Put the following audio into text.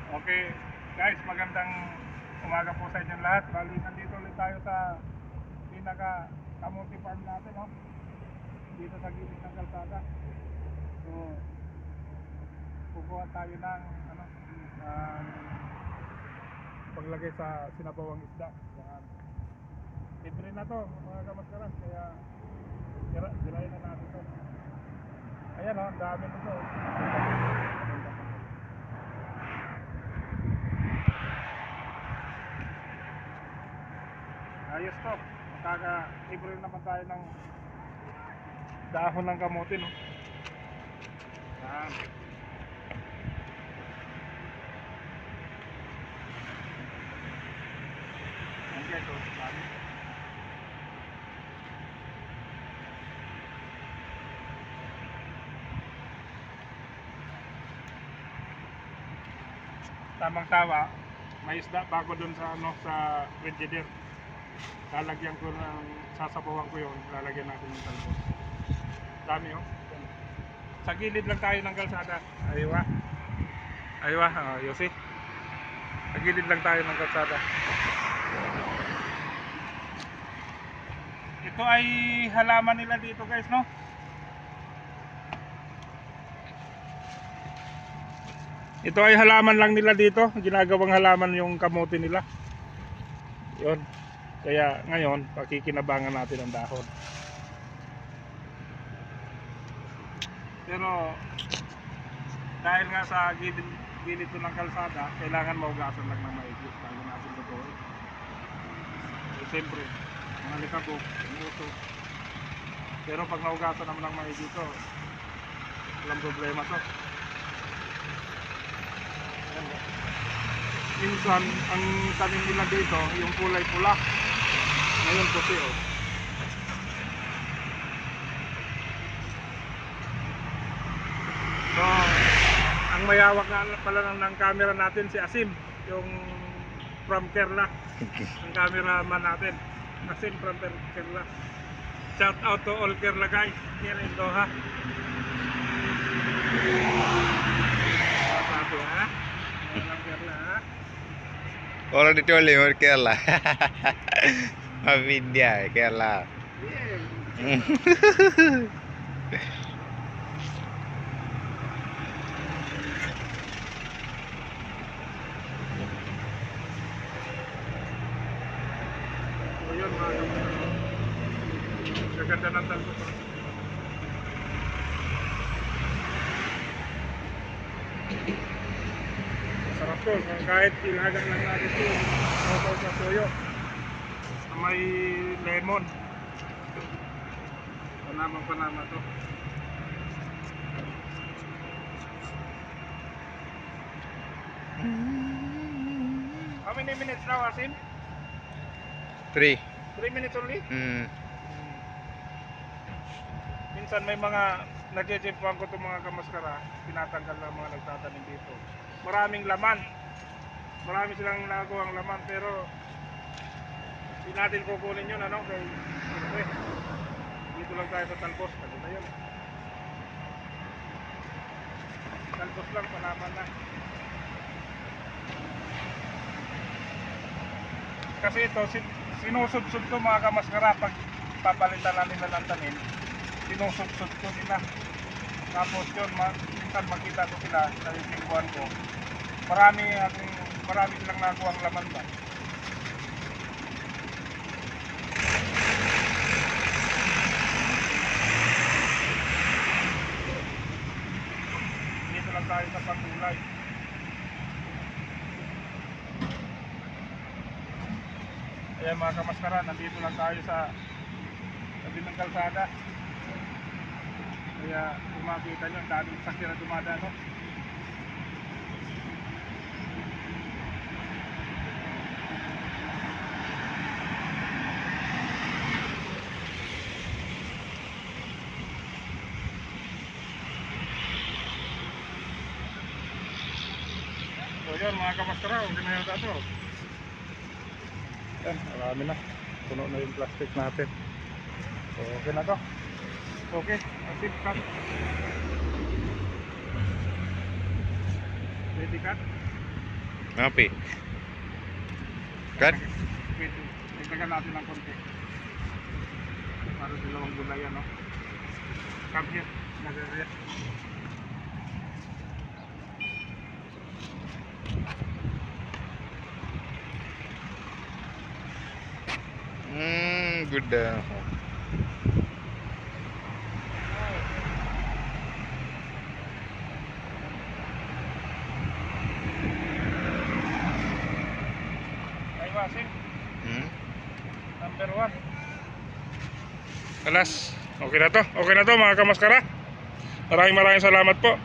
Okay, guys, magandang umaga po sa inyong lahat. Bali, nandito ulit tayo sa pinaka kamuti farm natin, no? Dito sa gilid ng kalsada. So, kukuha tayo ng paglagay sa sinabawang isda. Yan. Libre na to, mga kamaskaran, kaya dirayin na natin to. Ayan, no? Ang dami nito. Ayos to, makaka-libre naman tayo ng dahon ng kamote, no? Yan. Ayan, ito, dami. Tamang tawa, may isda bago dun sa sa frigidaire. Lalagyan ko ng sasabawan ko yun, lalagyan natin ng talbos. Dami, oh. Sa gilid lang tayo ng kalsada. Aywa. Aywa, Yossi. Sa gilid lang tayo ng kalsada. Ito ay halaman nila dito, guys, no? Ito ay halaman lang nila dito, ginagawang halaman yung kamote nila. Yun. Kaya ngayon, pakikinabangan natin ang dahon. Pero dahil nga sa gilid ng kalsada, kailangan maugasan lang ng maigi bago natin lutuin. Eh, siyempre, mga likabok, umuso. Pero pag naugasan naman ng maigi ito, walang problema to. Minsan, ang tanim nila dito, yung kulay pula. Ngayon puti, oh. So, ang mayawak nga pala ng camera natin si Asim, yung from Kerala. Ang cameraman natin, Asim from Kerala. Shout out to all Kerala guys here in Doha. Sabi ha? From Kerala ha? Already told you or Kerala. Of India, Kerala. Yeah. So yun mga kapatid. Gaganda ng talbos. Sarap to, kahit ilagan lang natin ito yung sa toyo na may lemon. Panama to. How many minutes now, Asim? 3. 3 minutes only? Minsan may mga nagje-jempuan ko itong mga kamaskara, tinatanggal lang mga nagtatanim dito. Maraming laman. Marami silang nagawang laman, pero hindi natin kukunin yun, ano? Kaya, siyempre, dito lang tayo sa talbos. Kasi na yun. Talbos lang, palaman na. Kasi ito, sinusubsub to mga kamaskara pag papalitan na nila ng tanim. Sinusubsub to nila. Tapos yun, minsan makita ko sila sa lingguan ko. Marami silang nakuha ang laman ba. Dito lang tayo sa pagulay. Ayan mga kamaskara, nandito lang tayo sa tabi ng kalsada. Kaya kung makita nyo, daming sakyan na dumadaan, no? So yun mga kamaskara, okay na yun ito. Yan, marami na. Puno na yung plastic natin. So okay na to. Okay, asip cut. Ready cut. Happy. Kad? Pwede. Dagdagan natin ng konti. Para dalawang gulay, ano? Come here. Nagre. Good. Ay, wasin. Hmm? Number 1. Alas. Okay na to. Okay na to mga kamaskara. Maraming salamat po.